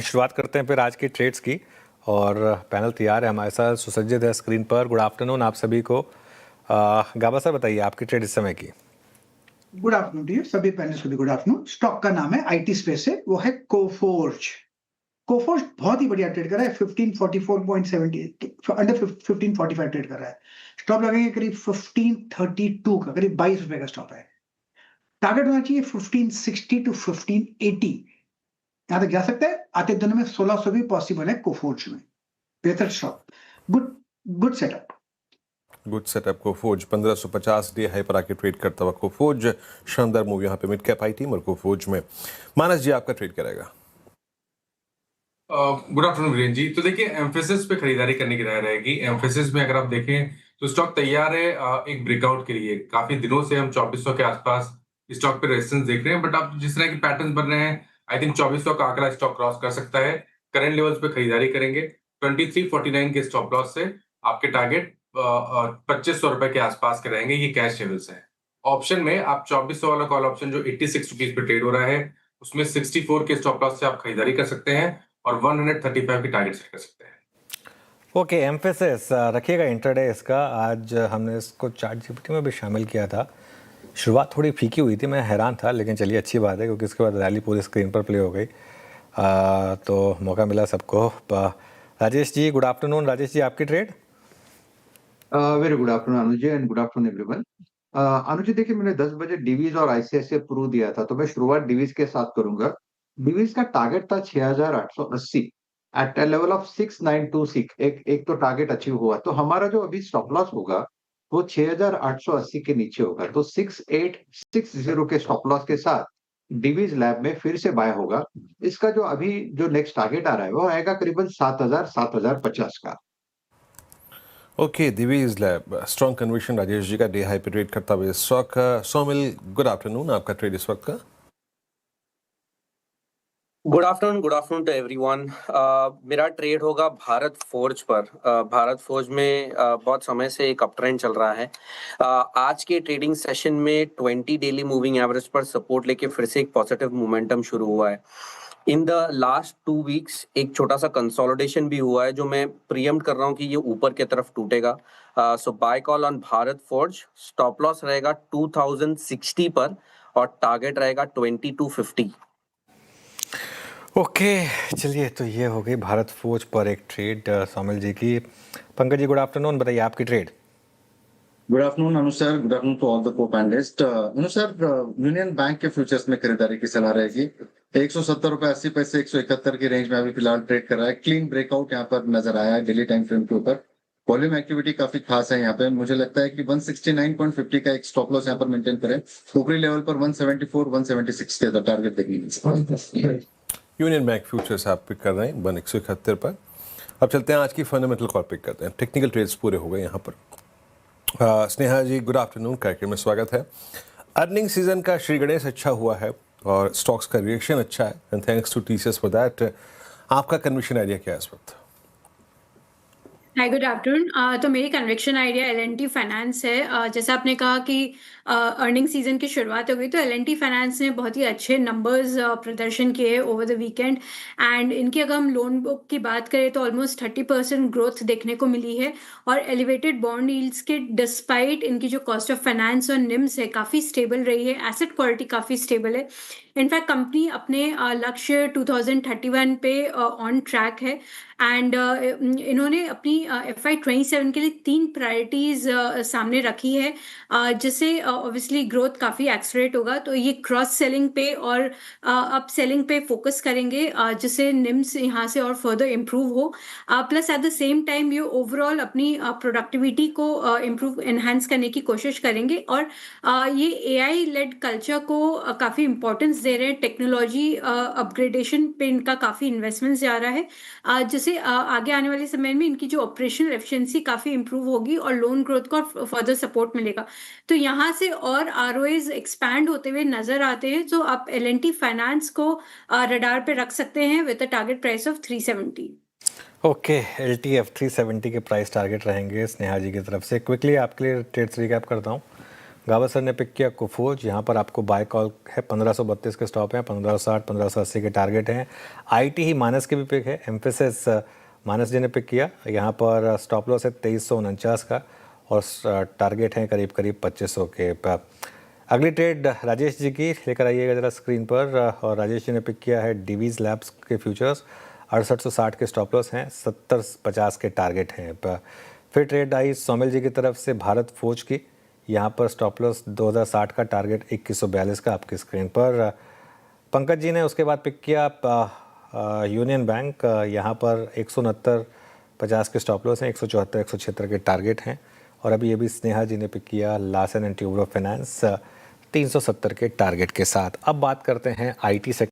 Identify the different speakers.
Speaker 1: शुरुआत करते हैं फिर आज की ट्रेड्स की। और पैनल तैयार है हमारे साथ, सुसज्जित है स्क्रीन पर। गुड आफ्टरनून आप सभी को। गाबा सर बताइए आपकी ट्रेड इस समय की।
Speaker 2: गुड आफ्टरनून टू यू सभी पैनलिस्ट को भी गुड आफ्टरनून। स्टॉक का नाम है आईटी स्पेस से, वो है कोफोर्ज। कोफोर्ज बहुत ही बढ़िया ट्रेड कर रहा है, 1544.70 अंडर 1545 ट्रेड कर रहा है। स्टॉप लगेंगे करीब 1532 का, करीब 22 रुपए का स्टॉप है। टारगेट होना चाहिए 1560 टू 1580, यहां तक जा सकता है। आते दिनों में 1600 भी पॉसिबल है कोफोर्ज में। बेहतर stock, good setup.
Speaker 3: Good setup Coforge 1550 day high पर आके ट्रेड करता हुआ कोफोर्ज, शानदार मूव यहाँ पे मिड कैप आई टीम और कोफोर्ज में। मानस जी आपका ट्रेड करेगा।
Speaker 4: गुड आफ्टरनून वीरेन जी। तो देखिए एम्फेसिस पे खरीदारी करने की राय रहेगी। एम्फेसिस में अगर आप देखें तो स्टॉक तैयार है एक ब्रेकआउट के लिए। काफी दिनों से हम 2400 के आसपास स्टॉक पे रेजिस्टेंस देख रहे हैं, बट आप जिस तरह के पैटर्न बन रहे हैं आई थिंक 2400 का आंकड़ा स्टॉक क्रॉस कर सकता है। करंट लेवल्स पे खरीदारी करेंगे। 2349 के स्टॉप लॉस से आपके टारगेट 2500 रुपए के आसपास के रहेंगे। ये कैश लेवल्स है। ऑप्शन में आप 2400 वाला कॉल ऑप्शन जो 86 रुपीज पे ट्रेड हो रहा है उसमें 64 के स्टॉप लॉस से आप खरीदारी कर सकते हैं और 135 की टारगेट सेट कर सकते हैं।
Speaker 1: ओके, एम्फेसिस रखिएगा इंट्राडे इसका। आज हमने इसको चार्ट जीपीटी में भी शामिल किया था। शुरुआत थोड़ी फीकी हुई थी, मैं हैरान था, लेकिन चलिए अच्छी बात है क्योंकि इसके बाद रैली पूरी स्क्रीन पर प्ले हो गई। तो मौका मिला सबको। Rajesh ji good afternoon. राजेश जी आपकी trade.
Speaker 5: Very good afternoon Anuj ji and good afternoon everyone. Anuj ji देखिए, मैंने 10 बजे डिवीज और आईसीआईसीआई प्रू दिया था, तो मैं शुरुआत डिवीज के साथ करूंगा। डिवीज का टारगेट था 6880 एट अ लेवल ऑफ 6926। एक तो टारगेट अचीव हुआ, तो हमारा जो अभी स्टॉप लॉस होगा वो 6880 के नीचे होगा। तो 6860 के स्टॉप लॉस के साथ डिवीज लैब में फिर से बाय होगा। इसका जो अभी जो नेक्स्ट टारगेट आ रहा है वो आएगा करीबन 7050 का।
Speaker 3: Okay, Divi's lab strong conviction Rajesh ji का डे हाई पे ट्रेड करता हुआ स्टॉक। सोमिल गुड आफ्टरनून, आपका ट्रेड इस वक्त का।
Speaker 6: Good afternoon to everyone. मेरा ट्रेड होगा भारत फोर्ज पर। भारत फोर्ज में बहुत समय से एक अप ट्रेंड चल रहा है। आज के ट्रेडिंग सेशन में 20 डेली मूविंग एवरेज पर सपोर्ट लेके फिर से एक पॉजिटिव मोमेंटम शुरू हुआ है। इन द लास्ट 2 वीक्स एक छोटा सा कंसोलिडेशन भी हुआ है जो मैं प्रीएम्प्ट कर रहा हूँ कि ये ऊपर की तरफ टूटेगा। So buy call on Bharat Forge. Stop loss रहेगा 2060 पर और टारगेट रहेगा 2250।
Speaker 1: ओके चलिए, तो ये हो गई भारत फोर्ज पर एक ट्रेड सोमिल जी की। पंकज जी गुड आफ्टरनून, बताइए आपकी trade.
Speaker 7: Good afternoon Anu sir, good afternoon to all the को panelist. Anu sir, Union Bank के फ्यूचर्स में खरीदारी की सलाह रहेगी। 170.80 171 की रेंज में अभी फिलहाल ट्रेड कर रहा है। क्लीन ब्रेकआउट यहाँ पर नजर आया है डेली टाइम फ्रेम के ऊपर। वॉल्यूम एक्टिविटी काफी खास है यहाँ पे। मुझे लगता है कि 169.50 का एक स्टॉप लॉस यहाँ पर मेंटेन करें। ऊपरी लेवल पर 174 176 के टारगेट देखिए।
Speaker 3: यूनियन बैंक फ्यूचर्स आप पिक कर रहे हैं 171 पर। अब चलते हैं आज की फंडामेंटल कॉल पिक करते हैं। टेक्निकल ट्रेड्स पूरे हो गए यहाँ पर। स्नेहा जी गुड आफ्टरनून, कार्यक्रम में स्वागत है। अर्निंग सीजन का श्री गणेश अच्छा हुआ है और स्टॉक्स का रिएक्शन अच्छा है, and thanks to TCS for that. आपका कन्विक्शन आइडिया क्या है इस वक्त?
Speaker 8: Hi good afternoon. तो मेरी कन्विक्शन आइडिया एल&टी फाइनेंस है। जैसा आपने कहा कि अर्निंग सीजन की शुरुआत हो गई, तो एल&टी फाइनेंस ने बहुत ही अच्छे नंबर्स प्रदर्शन किए ओवर द वीकेंड। एंड इनकी अगर हम लोन बुक की बात करें तो ऑलमोस्ट 30% ग्रोथ देखने को मिली है। और एलिवेटेड बॉन्ड यील्ड्स के डिस्पाइट इनकी जो कॉस्ट ऑफ फाइनेंस और निम्स है काफ़ी स्टेबल रही है। एसेट क्वालिटी काफ़ी स्टेबल है। इनफैक्ट कंपनी अपने लक्ष्य 2031 पे ऑन ट्रैक है। एंड इन्होंने अपनी FY27 के लिए 3 प्रायोरिटीज सामने रखी है, जिससे ऑब्वियसली ग्रोथ काफ़ी एक्सलरेट होगा। तो ये क्रॉस सेलिंग पे और अप सेलिंग पे फोकस करेंगे, जिससे निम्स यहाँ से और फर्दर इम्प्रूव हो। Plus at the same time ये ओवरऑल अपनी प्रोडक्टिविटी को इम्प्रूव एनहांस करने की कोशिश करेंगे। और ये AI लेड कल्चर को काफ़ी इंपॉर्टेंस दे रहे हैं। टेक्नोलॉजी अपग्रेडेशन पे इनका काफ़ी इन्वेस्टमेंट जा रहा है, जिससे आगे आने वाले समय में इनकी जो ऑपरेशनल एफिशिएंसी काफ़ी इंप्रूव होगी और लोन ग्रोथ को फर्दर सपोर्ट मिलेगा। तो यहाँ से और ROAs एक्सपैंड होते हुए नजर आते हैं। तो आप एल&टी फाइनेंस को रडार पे रख सकते हैं with a target price of 370।
Speaker 1: Okay, LTF 370 के प्राइस टारगेट रहेंगे स्नेहा जी की तरफ से। क्विकली आपके लिए ट्रेड्स रिकैप करता हूँ। गावस्कर ने पिक किया कोफोर्ज, यहाँ पर आपको बाय कॉल है, 1532 के स्टॉप हैं, 1560 1580 के टारगेट हैं। आईटी ही माइनस की भी पिक है, एम्फेसिस माइनस जी ने पिक किया, यहाँ पर स्टॉप लॉस है 2349 का और टारगेट है करीब करीब 2500 के। अगली ट्रेड राजेश जी की लेकर आइएगा ज़रा स्क्रीन पर। और राजेश जी ने पिक किया है डिवीज़ लैब्स के फ्यूचर्स, 6860 के स्टॉप लॉस हैं, 7050 के टारगेट हैं। फिर ट्रेड आई सोमेल जी की तरफ से भारत फोर्ज की, यहाँ पर स्टॉप लॉस 2060 का, टारगेट 2142 का आपकी स्क्रीन पर। पंकज जी ने उसके बाद पिक किया यूनियन बैंक, यहाँ पर 169.50 के स्टॉप लॉस हैं, 174 176 के टारगेट हैं। और अभी ये भी स्नेहा जी ने पिक किया लार्सन एंड ट्यूब्रो फाइनेंस, 370 के टारगेट के साथ। अब बात करते हैं आईटी सेक्टर